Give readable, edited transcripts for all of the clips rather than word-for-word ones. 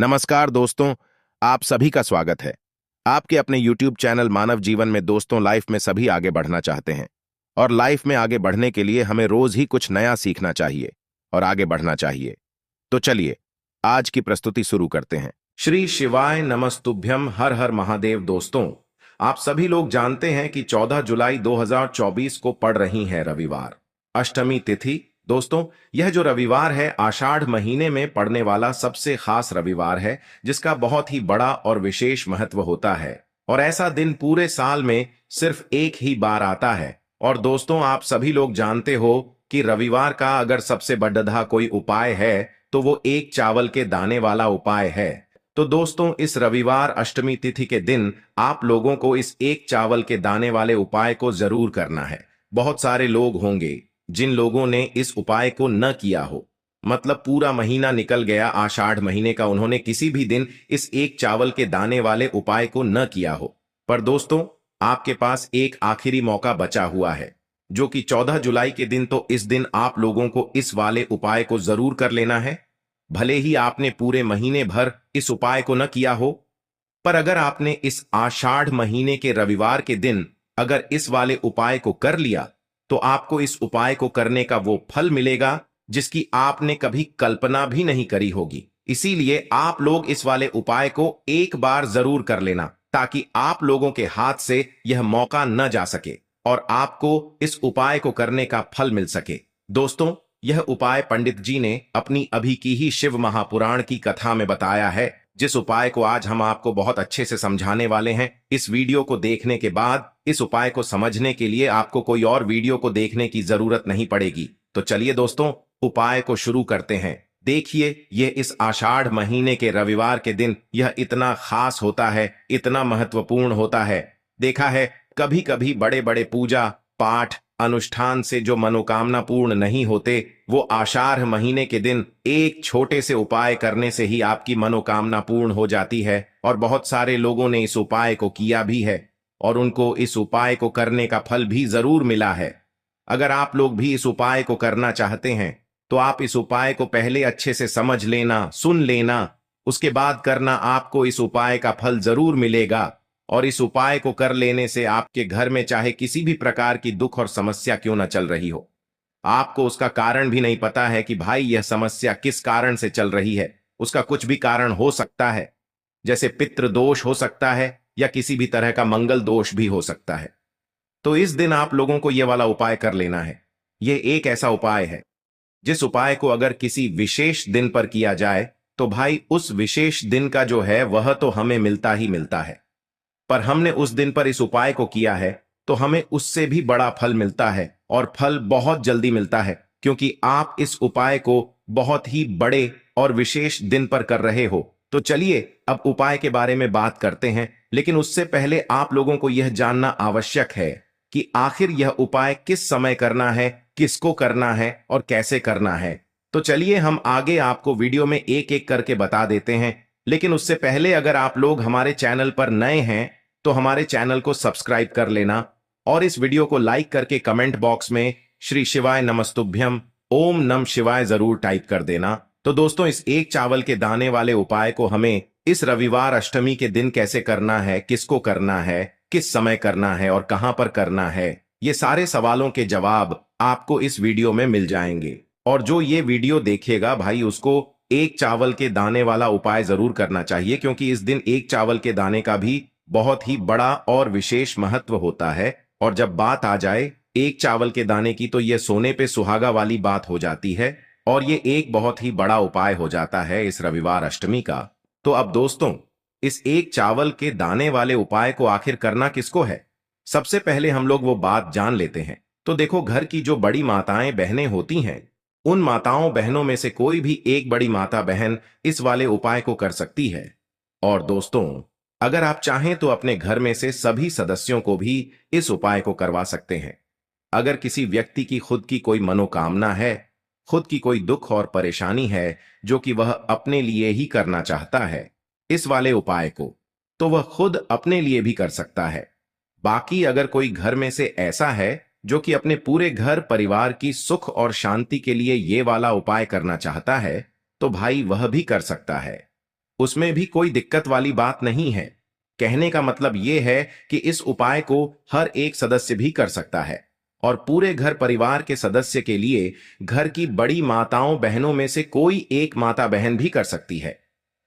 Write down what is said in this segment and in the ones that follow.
नमस्कार दोस्तों, आप सभी का स्वागत है। आपके अपने YouTube चैनल मानव जीवन में दोस्तों लाइफ में सभी आगे बढ़ना चाहते हैं और लाइफ में आगे बढ़ने के लिए हमें रोज ही कुछ नया सीखना चाहिए और आगे बढ़ना चाहिए। तो चलिए आज की प्रस्तुति शुरू करते हैं। श्री शिवाय नमस्तुभ्यम, हर हर महादेव। दोस्तों, आप सभी लोग जानते हैं कि 14 जुलाई 2024 को पड़ रही है रविवार, अष्टमी तिथि। दोस्तों, यह जो रविवार है आषाढ़ महीने में पड़ने वाला सबसे खास रविवार है, जिसका बहुत ही बड़ा और विशेष महत्व होता है। और ऐसा दिन पूरे साल में सिर्फ एक ही बार आता है। और दोस्तों, आप सभी लोग जानते हो कि रविवार का अगर सबसे बड़ा कोई उपाय है तो वो एक चावल के दाने वाला उपाय है। तो दोस्तों, इस रविवार अष्टमी तिथि के दिन आप लोगों को इस एक चावल के दाने वाले उपाय को जरूर करना है। बहुत सारे लोग होंगे जिन लोगों ने इस उपाय को न किया हो, मतलब पूरा महीना निकल गया आषाढ़ महीने का, उन्होंने किसी भी दिन इस एक चावल के दाने वाले उपाय को न किया हो। पर दोस्तों, आपके पास एक आखिरी मौका बचा हुआ है, जो कि 14 जुलाई के दिन। तो इस दिन आप लोगों को इस वाले उपाय को जरूर कर लेना है। भले ही आपने पूरे महीने भर इस उपाय को न किया हो, पर अगर आपने इस आषाढ़ महीने के रविवार के दिन अगर इस वाले उपाय को कर लिया तो आपको इस उपाय को करने का वो फल मिलेगा जिसकी आपने कभी कल्पना भी नहीं करी होगी। इसीलिए आप लोग इस वाले उपाय को एक बार जरूर कर लेना, ताकि आप लोगों के हाथ से यह मौका न जा सके और आपको इस उपाय को करने का फल मिल सके। दोस्तों, यह उपाय पंडित जी ने अपनी अभी की ही शिव महापुराण की कथा में बताया है, जिस उपाय को आज हम आपको बहुत अच्छे से समझाने वाले हैं। इस वीडियो को देखने के बाद इस उपाय को समझने के लिए आपको कोई और वीडियो को देखने की जरूरत नहीं पड़ेगी। तो चलिए दोस्तों, उपाय को शुरू करते हैं। देखिए, ये इस आषाढ़ महीने के रविवार के दिन यह इतना खास होता है, इतना महत्वपूर्ण होता है। देखा है, कभी कभी बड़े बड़े पूजा पाठ अनुष्ठान से जो मनोकामना पूर्ण नहीं होते, वो आषाढ़ महीने के दिन एक छोटे से उपाय करने से ही आपकी मनोकामना पूर्ण हो जाती है। और बहुत सारे लोगों ने इस उपाय को किया भी है और उनको इस उपाय को करने का फल भी जरूर मिला है। अगर आप लोग भी इस उपाय को करना चाहते हैं तो आप इस उपाय को पहले अच्छे से समझ लेना, सुन लेना, उसके बाद करना। आपको इस उपाय का फल जरूर मिलेगा और इस उपाय को कर लेने से आपके घर में चाहे किसी भी प्रकार की दुख और समस्या क्यों न चल रही हो, आपको उसका कारण भी नहीं पता है कि भाई यह समस्या किस कारण से चल रही है। उसका कुछ भी कारण हो सकता है, जैसे पितृ दोष हो सकता है या किसी भी तरह का मंगल दोष भी हो सकता है। तो इस दिन आप लोगों को यह वाला उपाय कर लेना है। यह एक ऐसा उपाय है जिस उपाय को अगर किसी विशेष दिन पर किया जाए तो भाई उस विशेष दिन का जो है वह तो हमें मिलता ही मिलता है। पर हमने उस दिन पर इस उपाय को किया है तो हमें उससे भी बड़ा फल मिलता है, और फल बहुत जल्दी मिलता है, क्योंकि आप इस उपाय को बहुत ही बड़े और विशेष दिन पर कर रहे हो। तो चलिए अब उपाय के बारे में बात करते हैं, लेकिन उससे पहले आप लोगों को यह जानना आवश्यक है कि आखिर यह उपाय किस समय करना है, किसको करना है और कैसे करना है। तो चलिए हम आगे आपको वीडियो में एक एक करके बता देते हैं। लेकिन उससे पहले अगर आप लोग हमारे चैनल पर नए हैं तो हमारे चैनल को सब्सक्राइब कर लेना और इस वीडियो को लाइक करके कमेंट बॉक्स में श्री शिवाय नमस्तुभ्यम ओम नम शिवाय जरूर टाइप कर देना। तो दोस्तों, इस एक चावल के दाने वाले उपाय को हमें इस रविवार अष्टमी के दिन कैसे करना है, किसको करना है, किस समय करना है और कहां पर करना है, ये सारे सवालों के जवाब आपको इस वीडियो में मिल जाएंगे। और जो ये वीडियो देखेगा भाई, उसको एक चावल के दाने वाला उपाय जरूर करना चाहिए, क्योंकि इस दिन एक चावल के दाने का भी बहुत ही बड़ा और विशेष महत्व होता है। और जब बात आ जाए एक चावल के दाने की तो यह सोने पे सुहागा वाली बात हो जाती है और ये एक बहुत ही बड़ा उपाय हो जाता है इस रविवार अष्टमी का। तो अब दोस्तों, इस एक चावल के दाने वाले उपाय को आखिर करना किसको है, सबसे पहले हम लोग वो बात जान लेते हैं। तो देखो, घर की जो बड़ी माताएं बहनें होती हैं, उन माताओं बहनों में से कोई भी एक बड़ी माता बहन इस वाले उपाय को कर सकती है। और दोस्तों, अगर आप चाहें तो अपने घर में से सभी सदस्यों को भी इस उपाय को करवा सकते हैं। अगर किसी व्यक्ति की खुद की कोई मनोकामना है, खुद की कोई दुख और परेशानी है जो कि वह अपने लिए ही करना चाहता है इस वाले उपाय को, तो वह खुद अपने लिए भी कर सकता है। बाकी अगर कोई घर में से ऐसा है जो कि अपने पूरे घर परिवार की सुख और शांति के लिए ये वाला उपाय करना चाहता है, तो भाई वह भी कर सकता है। उसमें भी कोई दिक्कत वाली बात नहीं है। कहने का मतलब यह है कि इस उपाय को हर एक सदस्य भी कर सकता है और पूरे घर परिवार के सदस्य के लिए घर की बड़ी माताओं बहनों में से कोई एक माता बहन भी कर सकती है।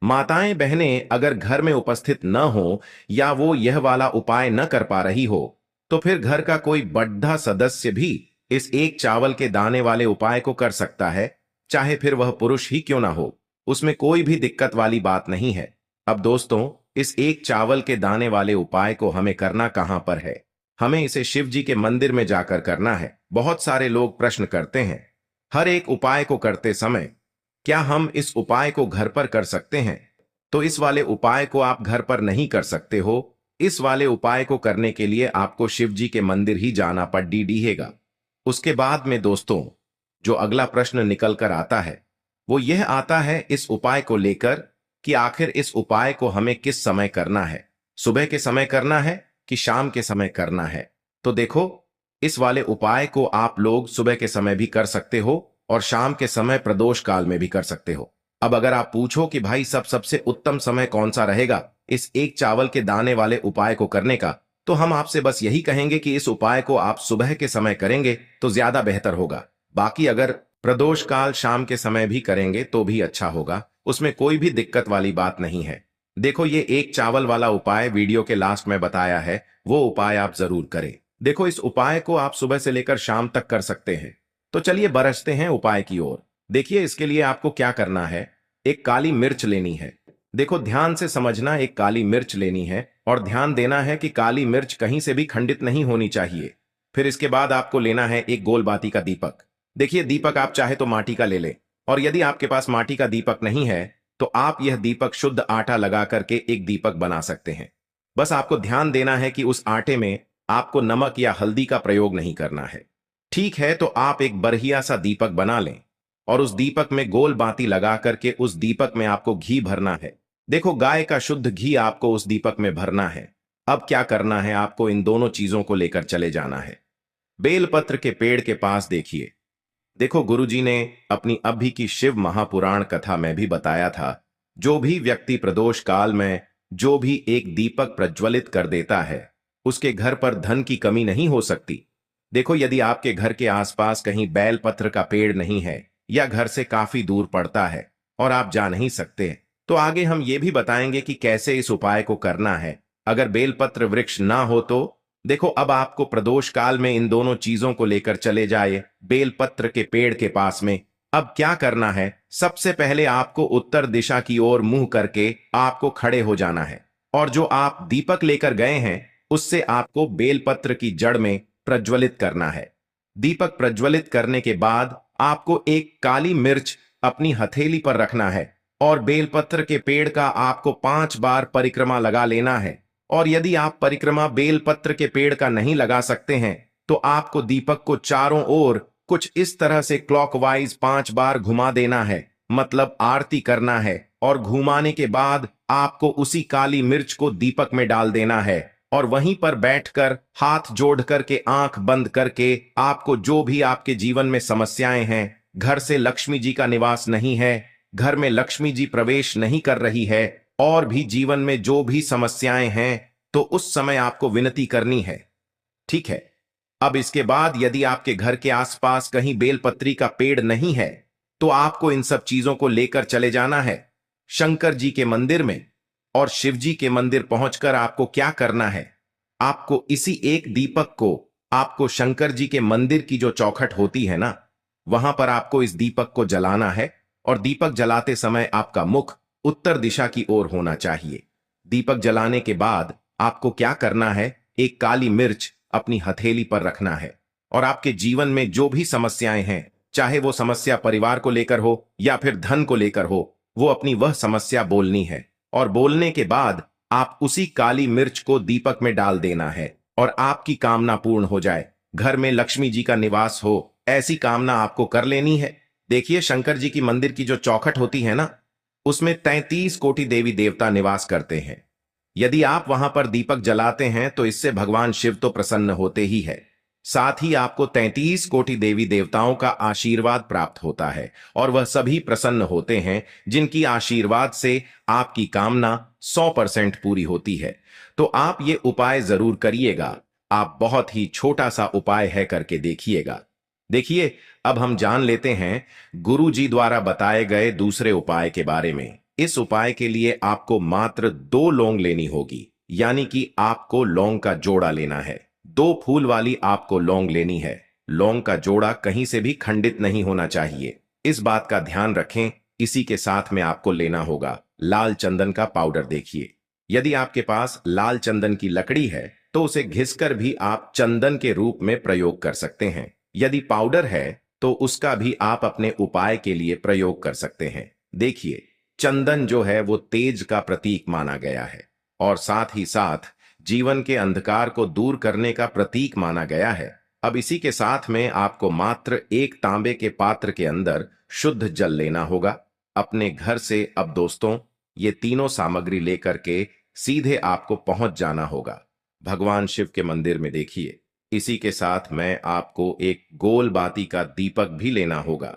माताएं बहनें अगर घर में उपस्थित न हो या वो यह वाला उपाय न कर पा रही हो तो फिर घर का कोई बड़ा सदस्य भी इस एक चावल के दाने वाले उपाय को कर सकता है, चाहे फिर वह पुरुष ही क्यों ना हो। उसमें कोई भी दिक्कत वाली बात नहीं है। अब दोस्तों, इस एक चावल के दाने वाले उपाय को हमें करना कहां पर है? हमें इसे शिव जी के मंदिर में जाकर करना है। बहुत सारे लोग प्रश्न करते हैं, हर एक उपाय को करते समय क्या हम इस उपाय को घर पर कर सकते हैं? तो इस वाले उपाय को आप घर पर नहीं कर सकते हो। इस वाले उपाय को करने के लिए आपको शिव जी के मंदिर ही जाना पड़ेगा। उसके बाद में दोस्तों, जो अगला प्रश्न निकल कर आता है वो यह आता है इस उपाय को लेकर कि आखिर इस उपाय को हमें किस समय करना है? सुबह के समय करना है कि शाम के समय करना है? तो देखो, इस वाले उपाय को आप लोग सुबह के समय भी कर सकते हो और शाम के समय प्रदोष काल में भी कर सकते हो। अब अगर आप पूछो कि भाई सबसे उत्तम समय कौन सा रहेगा इस एक चावल के दाने वाले उपाय को करने का, तो हम आपसे बस यही कहेंगे कि इस उपाय को आप सुबह के समय करेंगे तो ज्यादा बेहतर होगा। बाकी अगर प्रदोष काल शाम के समय भी करेंगे तो भी अच्छा होगा, उसमें कोई भी दिक्कत वाली बात नहीं है। देखो, ये एक चावल वाला उपाय वीडियो के लास्ट में बताया है, वो उपाय आप जरूर करें। देखो, इस उपाय को आप सुबह से लेकर शाम तक कर सकते हैं। तो चलिए बरसते हैं उपाय की ओर। देखिए, इसके लिए आपको क्या करना है, एक काली मिर्च लेनी है। देखो, ध्यान से समझना, एक काली मिर्च लेनी है और ध्यान देना है कि काली मिर्च कहीं से भी खंडित नहीं होनी चाहिए। फिर इसके बाद आपको लेना है एक गोल बाती का दीपक। देखिए, दीपक आप चाहे तो माटी का ले ले, और यदि आपके पास माटी का दीपक नहीं है तो आप यह दीपक शुद्ध आटा लगा करके एक दीपक बना सकते हैं। बस आपको ध्यान देना है कि उस आटे में आपको नमक या हल्दी का प्रयोग नहीं करना है। ठीक है, तो आप एक बढ़िया सा दीपक बना लें और उस दीपक में गोल बाती लगा करके उस दीपक में आपको घी भरना है। देखो, गाय का शुद्ध घी आपको उस दीपक में भरना है। अब क्या करना है, आपको इन दोनों चीजों को लेकर चले जाना है। बेलपत्र के पेड़ के पास देखिए। देखो, गुरुजी ने अपनी अभी की शिव महापुराण कथा में भी बताया था, जो भी व्यक्ति प्रदोष काल में जो भी एक दीपक प्रज्वलित कर देता है उसके घर पर धन की कमी नहीं हो सकती। देखो, यदि आपके घर के आसपास कहीं बेलपत्र का पेड़ नहीं है या घर से काफी दूर पड़ता है और आप जा नहीं सकते, तो आगे हम ये भी बताएंगे कि कैसे इस उपाय को करना है। अगर बेलपत्र वृक्ष ना हो तो देखो, अब आपको प्रदोष काल में इन दोनों चीजों को लेकर चले जाए बेलपत्र के पेड़ के पास में। अब क्या करना है, सबसे पहले आपको उत्तर दिशा की ओर मुंह करके आपको खड़े हो जाना है और जो आप दीपक लेकर गए हैं उससे आपको बेलपत्र की जड़ में प्रज्वलित करना है। दीपक प्रज्वलित करने के बाद आपको एक काली मिर्च अपनी हथेली पर रखना है और बेलपत्र के पेड़ का आपको 5 बार परिक्रमा लगा लेना है। और यदि आप परिक्रमा बेलपत्र के पेड़ का नहीं लगा सकते हैं तो आपको दीपक को चारों ओर कुछ इस तरह से क्लॉकवाइज 5 बार घुमा देना है, मतलब आरती करना है। और घुमाने के बाद आपको उसी काली मिर्च को दीपक में डाल देना है और वहीं पर बैठकर हाथ जोड़ करके आंख बंद करके आपको जो भी आपके जीवन में समस्याएं हैं, घर से लक्ष्मी जी का निवास नहीं है, घर में लक्ष्मी जी प्रवेश नहीं कर रही है, और भी जीवन में जो भी समस्याएं हैं, तो उस समय आपको विनती करनी है। ठीक है। अब इसके बाद यदि आपके घर के आसपास कहीं बेलपत्री का पेड़ नहीं है तो आपको इन सब चीजों को लेकर चले जाना है शंकर जी के मंदिर में। और शिव जी के मंदिर पहुंचकर आपको क्या करना है, आपको इसी एक दीपक को आपको शंकर जी के मंदिर की जो चौखट होती है ना, वहां पर आपको इस दीपक को जलाना है और दीपक जलाते समय आपका मुख उत्तर दिशा की ओर होना चाहिए। दीपक जलाने के बाद आपको क्या करना है, एक काली मिर्च अपनी हथेली पर रखना है और आपके जीवन में जो भी समस्याएं हैं, चाहे वो समस्या परिवार को लेकर हो या फिर धन को लेकर हो, वो अपनी वह समस्या बोलनी है। और बोलने के बाद आप उसी काली मिर्च को दीपक में डाल देना है और आपकी कामना पूर्ण हो जाए, घर में लक्ष्मी जी का निवास हो, ऐसी कामना आपको कर लेनी है। देखिए, शंकर जी की मंदिर की जो चौखट होती है ना, उसमें 33 कोटि देवी देवता निवास करते हैं। यदि आप वहां पर दीपक जलाते हैं तो इससे भगवान शिव तो प्रसन्न होते ही है, साथ ही आपको 33 कोटि देवी देवताओं का आशीर्वाद प्राप्त होता है और वह सभी प्रसन्न होते हैं जिनकी आशीर्वाद से आपकी कामना 100% पूरी होती है। तो आप ये उपाय जरूर करिएगा। आप बहुत ही छोटा सा उपाय है, करके देखिएगा। देखिए, अब हम जान लेते हैं गुरु जी द्वारा बताए गए दूसरे उपाय के बारे में। इस उपाय के लिए आपको मात्र 2 लौंग लेनी होगी, यानी कि आपको लौंग का जोड़ा लेना है। 2 फूल वाली आपको लौंग लेनी है। लौंग का जोड़ा कहीं से भी खंडित नहीं होना चाहिए, इस बात का ध्यान रखें। इसी के साथ में आपको लेना होगा लाल चंदन का पाउडर। देखिए, यदि आपके पास लाल चंदन की लकड़ी है तो उसे घिसकर भी आप चंदन के रूप में प्रयोग कर सकते हैं। यदि पाउडर है तो उसका भी आप अपने उपाय के लिए प्रयोग कर सकते हैं। देखिए, चंदन जो है वो तेज का प्रतीक माना गया है और साथ ही साथ जीवन के अंधकार को दूर करने का प्रतीक माना गया है। अब इसी के साथ में आपको मात्र 1 तांबे के पात्र के अंदर शुद्ध जल लेना होगा अपने घर से। अब दोस्तों, ये तीनों सामग्री लेकर के सीधे आपको पहुंच जाना होगा भगवान शिव के मंदिर में। देखिए, इसी के साथ में आपको एक गोल बाती का दीपक भी लेना होगा।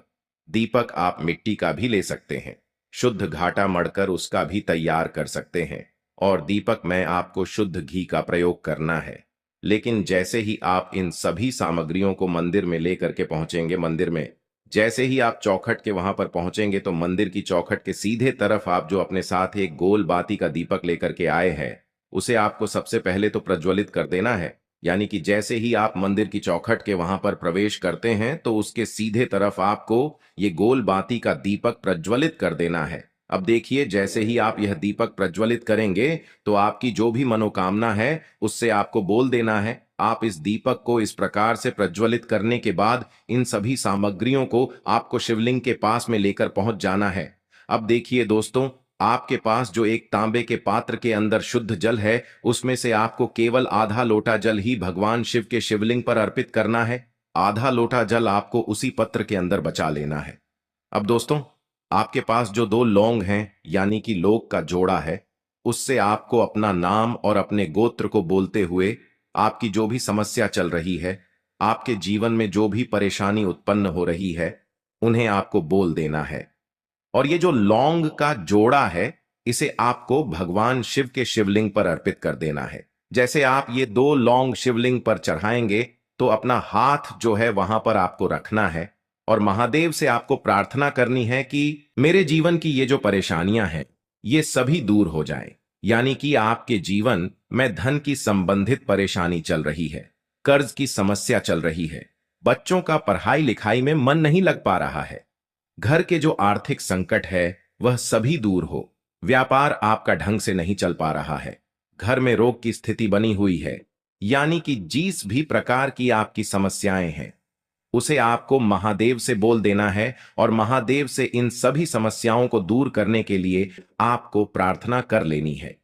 दीपक आप मिट्टी का भी ले सकते हैं, शुद्ध घाटा मढ़कर उसका भी तैयार कर सकते हैं। और दीपक में आपको शुद्ध घी का प्रयोग करना है। लेकिन जैसे ही आप इन सभी सामग्रियों को मंदिर में लेकर के पहुंचेंगे, मंदिर में जैसे ही आप चौखट के वहां पर पहुंचेंगे तो मंदिर की चौखट के सीधे तरफ आप जो अपने साथ एक गोल बाती का दीपक लेकर के आए हैं, उसे आपको सबसे पहले तो प्रज्वलित कर देना है। यानी कि जैसे ही आप मंदिर की चौखट के वहां पर प्रवेश करते हैं तो उसके सीधे तरफ आपको ये गोल बाती का दीपक प्रज्वलित कर देना है। अब देखिए, जैसे ही आप यह दीपक प्रज्वलित करेंगे तो आपकी जो भी मनोकामना है उससे आपको बोल देना है। आप इस दीपक को इस प्रकार से प्रज्वलित करने के बाद इन सभी सामग्रियों को आपको शिवलिंग के पास में लेकर पहुंच जाना है। अब देखिए दोस्तों, आपके पास जो एक तांबे के पात्र के अंदर शुद्ध जल है, उसमें से आपको केवल आधा लोटा जल ही भगवान शिव के शिवलिंग पर अर्पित करना है। आधा लोटा जल आपको उसी पत्र के अंदर बचा लेना है। अब दोस्तों, आपके पास जो 2 लौंग हैं, यानी कि लौंग का जोड़ा है, उससे आपको अपना नाम और अपने गोत्र को बोलते हुए आपकी जो भी समस्या चल रही है, आपके जीवन में जो भी परेशानी उत्पन्न हो रही है, उन्हें आपको बोल देना है। और ये जो लौंग का जोड़ा है, इसे आपको भगवान शिव के शिवलिंग पर अर्पित कर देना है। जैसे आप ये 2 लौंग शिवलिंग पर चढ़ाएंगे तो अपना हाथ जो है वहां पर आपको रखना है और महादेव से आपको प्रार्थना करनी है कि मेरे जीवन की ये जो परेशानियां हैं, ये सभी दूर हो जाएं। यानी कि आपके जीवन में धन की संबंधित परेशानी चल रही है, कर्ज की समस्या चल रही है, बच्चों का पढ़ाई लिखाई में मन नहीं लग पा रहा है, घर के जो आर्थिक संकट है वह सभी दूर हो, व्यापार आपका ढंग से नहीं चल पा रहा है, घर में रोग की स्थिति बनी हुई है, यानी कि जिस भी प्रकार की आपकी समस्याएं हैं उसे आपको महादेव से बोल देना है और महादेव से इन सभी समस्याओं को दूर करने के लिए आपको प्रार्थना कर लेनी है।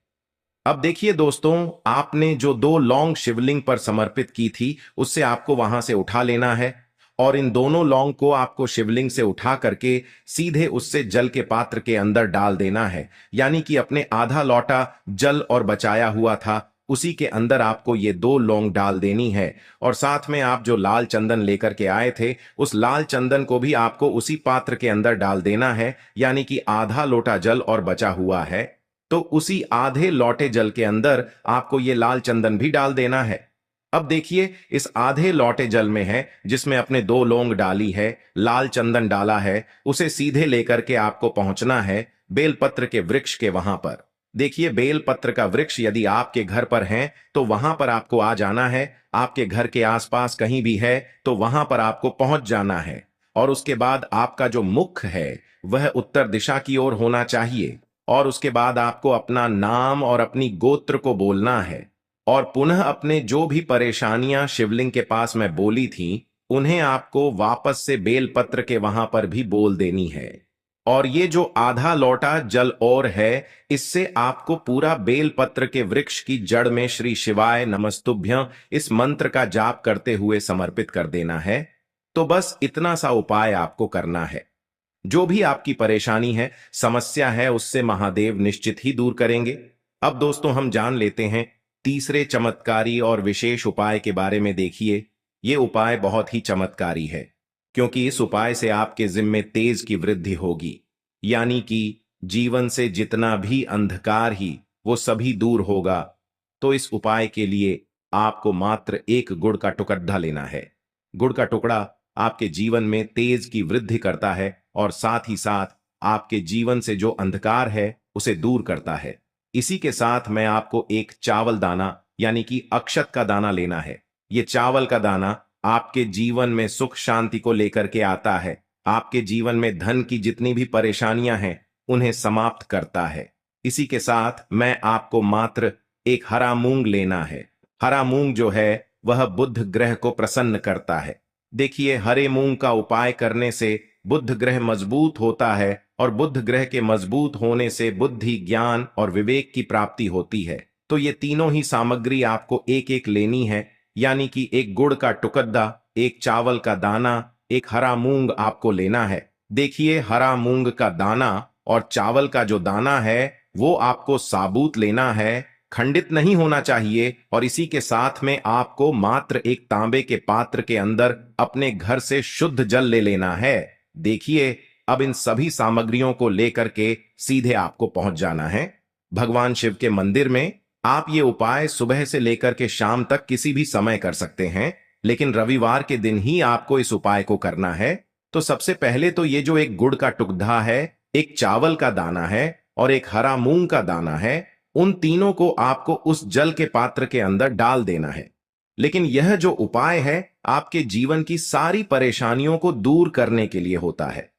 अब देखिए दोस्तों, आपने जो 2 लौंग शिवलिंग पर समर्पित की थी उससे आपको वहां से उठा लेना है और इन दोनों लौंग को आपको शिवलिंग से उठा करके सीधे उससे जल के पात्र के अंदर डाल देना है। यानी कि अपने आधा लौटा जल और बचाया हुआ था उसी के अंदर आपको ये 2 लौंग डाल देनी है। और साथ में आप जो लाल चंदन लेकर के आए थे उस लाल चंदन को भी आपको उसी पात्र के अंदर डाल देना है। यानी कि आधा लोटा जल और बचा हुआ है तो उसी आधे लौटे जल के अंदर आपको ये लाल चंदन भी डाल देना है। अब देखिए, इस आधे लौटे जल में है जिसमें अपने 2 लौंग डाली है, लाल चंदन डाला है, उसे सीधे लेकर के आपको पहुंचना है बेलपत्र के वृक्ष के वहां पर। देखिए, बेलपत्र का वृक्ष यदि आपके घर पर है तो वहां पर आपको आ जाना है। आपके घर के आसपास कहीं भी है तो वहां पर आपको पहुंच जाना है और उसके बाद आपका जो मुख है वह उत्तर दिशा की ओर होना चाहिए और उसके बाद आपको अपना नाम और अपनी गोत्र को बोलना है और पुनः अपने जो भी परेशानियां शिवलिंग के पास में बोली थी उन्हें आपको वापस से बेलपत्र के वहां पर भी बोल देनी है। और ये जो आधा लौटा जल और है, इससे आपको पूरा बेलपत्र के वृक्ष की जड़ में श्री शिवाय नमस्तुभ्यं इस मंत्र का जाप करते हुए समर्पित कर देना है। तो बस इतना सा उपाय आपको करना है। जो भी आपकी परेशानी है, समस्या है, उससे महादेव निश्चित ही दूर करेंगे। अब दोस्तों, हम जान लेते हैं तीसरे चमत्कारी और विशेष उपाय के बारे में। देखिए, ये उपाय बहुत ही चमत्कारी है, क्योंकि इस उपाय से आपके जिम्मे तेज की वृद्धि होगी, यानी कि जीवन से जितना भी अंधकार ही वो सभी दूर होगा। तो इस उपाय के लिए आपको मात्र एक गुड़ का टुकड़ा लेना है। गुड़ का टुकड़ा आपके जीवन में तेज की वृद्धि करता है और साथ ही साथ आपके जीवन से जो अंधकार है उसे दूर करता है। इसी के साथ मैं आपको एक चावल दाना यानी कि अक्षत का दाना लेना है। ये चावल का दाना आपके जीवन में सुख शांति को लेकर के आता है, आपके जीवन में धन की जितनी भी परेशानियां हैं उन्हें समाप्त करता है। इसी के साथ मैं आपको मात्र एक हरा मूंग लेना है। हरा मूंग जो है वह बुध ग्रह को प्रसन्न करता है। देखिए, हरे मूंग का उपाय करने से बुध ग्रह मजबूत होता है और बुध ग्रह के मजबूत होने से बुद्धि, ज्ञान और विवेक की प्राप्ति होती है। तो ये तीनों ही सामग्री आपको एक एक लेनी है, यानी कि एक गुड़ का टुकड़ा, एक चावल का दाना, एक हरा मूंग आपको लेना है। देखिए, हरा मूंग का दाना और चावल का जो दाना है वो आपको साबुत लेना है, खंडित नहीं होना चाहिए। और इसी के साथ में आपको मात्र एक तांबे के पात्र के अंदर अपने घर से शुद्ध जल ले लेना है। देखिए, अब इन सभी सामग्रियों को लेकर के सीधे आपको पहुंच जाना है भगवान शिव के मंदिर में। आप ये उपाय सुबह से लेकर के शाम तक किसी भी समय कर सकते हैं, लेकिन रविवार के दिन ही आपको इस उपाय को करना है। तो सबसे पहले तो ये जो एक गुड़ का टुकड़ा है, एक चावल का दाना है और एक हरा मूंग का दाना है, उन तीनों को आपको उस जल के पात्र के अंदर डाल देना है। लेकिन यह जो उपाय है आपके जीवन की सारी परेशानियों को दूर करने के लिए होता है,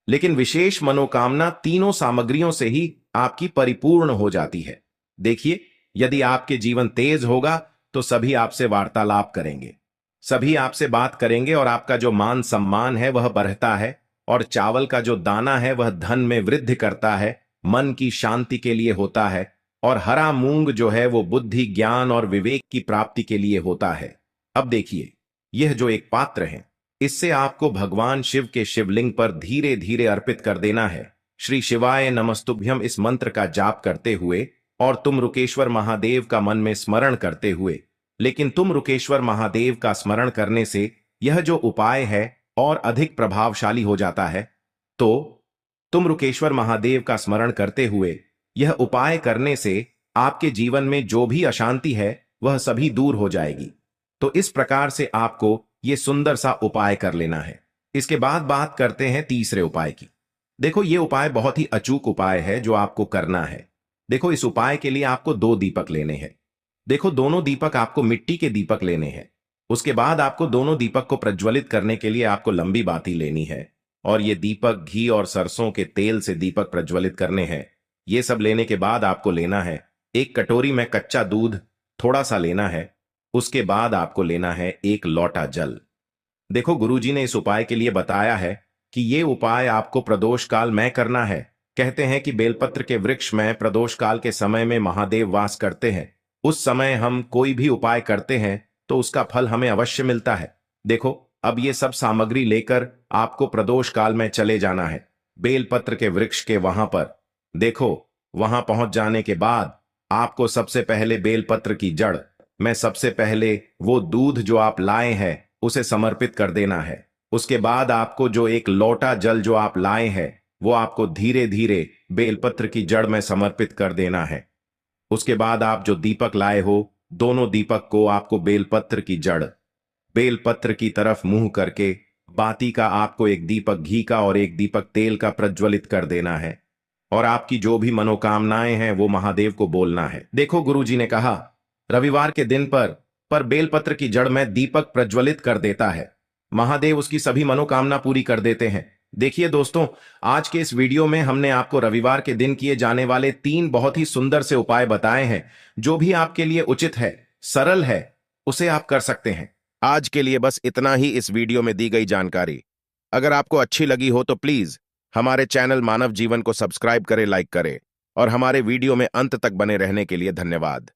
लेकिन विशेष मनोकामना तीनों सामग्रियों से ही आपकी परिपूर्ण हो जाती है। देखिए, यदि आपके जीवन तेज होगा तो सभी आपसे वार्तालाप करेंगे, सभी आपसे बात करेंगे और आपका जो मान सम्मान है वह बढ़ता है। और चावल का जो दाना है वह धन में वृद्धि करता है, मन की शांति के लिए होता है। और हरा मूंग जो है वो बुद्धि, ज्ञान और विवेक की प्राप्ति के लिए होता है। अब देखिए, यह जो एक पात्र है इससे आपको भगवान शिव के शिवलिंग पर धीरे धीरे अर्पित कर देना है। श्री शिवाय नमस्तुभ्यम इस मंत्र का जाप करते हुए और तुम रुकेश्वर महादेव का मन में स्मरण करते हुए। लेकिन तुम रुकेश्वर महादेव का स्मरण करने से यह जो उपाय है और अधिक प्रभावशाली हो जाता है। तो तुम रुकेश्वर महादेव का स्मरण करते हुए यह उपाय करने से आपके जीवन में जो भी अशांति है वह सभी दूर हो जाएगी। तो इस प्रकार से आपको ये सुंदर सा उपाय कर लेना है। इसके बाद बात करते हैं तीसरे उपाय की। देखो, ये उपाय बहुत ही अचूक उपाय है जो आपको करना है। देखो, इस उपाय के लिए आपको 2 दीपक लेने हैं। देखो, दोनों दीपक आपको मिट्टी के दीपक लेने हैं। उसके बाद आपको दोनों दीपक को प्रज्वलित करने के लिए आपको लंबी बाती लेनी है और ये दीपक घी और सरसों के तेल से दीपक प्रज्वलित करने हैं। ये सब लेने के बाद आपको लेना है एक कटोरी में कच्चा दूध थोड़ा सा लेना है। उसके बाद आपको लेना है एक लोटा जल। देखो, गुरुजी ने इस उपाय के लिए बताया है कि ये उपाय आपको प्रदोष काल में करना है। कहते हैं कि बेलपत्र के वृक्ष में प्रदोष काल के समय में महादेव वास करते हैं। उस समय हम कोई भी उपाय करते हैं तो उसका फल हमें अवश्य मिलता है। देखो, अब ये सब सामग्री लेकर आपको प्रदोष काल में चले जाना है बेलपत्र के वृक्ष के वहां पर। देखो, वहां पहुंच जाने के बाद आपको सबसे पहले बेलपत्र की जड़ में सबसे पहले वो दूध जो आप लाए हैं उसे समर्पित कर देना है। उसके बाद आपको जो एक लोटा जल जो आप लाए हैं वो आपको धीरे धीरे बेलपत्र की जड़ में समर्पित कर देना है। उसके बाद आप जो दीपक लाए हो दोनों दीपक को आपको बेलपत्र की जड़, बेलपत्र की तरफ मुंह करके बाती का आपको एक दीपक घी का और एक दीपक तेल का प्रज्वलित कर देना है और आपकी जो भी मनोकामनाएं हैं वो महादेव को बोलना है। देखो, गुरुजी ने कहा रविवार के दिन पर बेलपत्र की जड़ में दीपक प्रज्वलित कर देता है, महादेव उसकी सभी मनोकामना पूरी कर देते हैं। देखिए दोस्तों, आज के इस वीडियो में हमने आपको रविवार के दिन किए जाने वाले 3 बहुत ही सुंदर से उपाय बताए हैं। जो भी आपके लिए उचित है, सरल है, उसे आप कर सकते हैं। आज के लिए बस इतना ही इस वीडियो में दी गई जानकारी। अगर आपको अच्छी लगी हो तो प्लीज हमारे चैनल मानव जीवन को सब्सक्राइब करें, लाइक करें और हमारे वीडियो में अंत तक बने रहने के लिए धन्यवाद।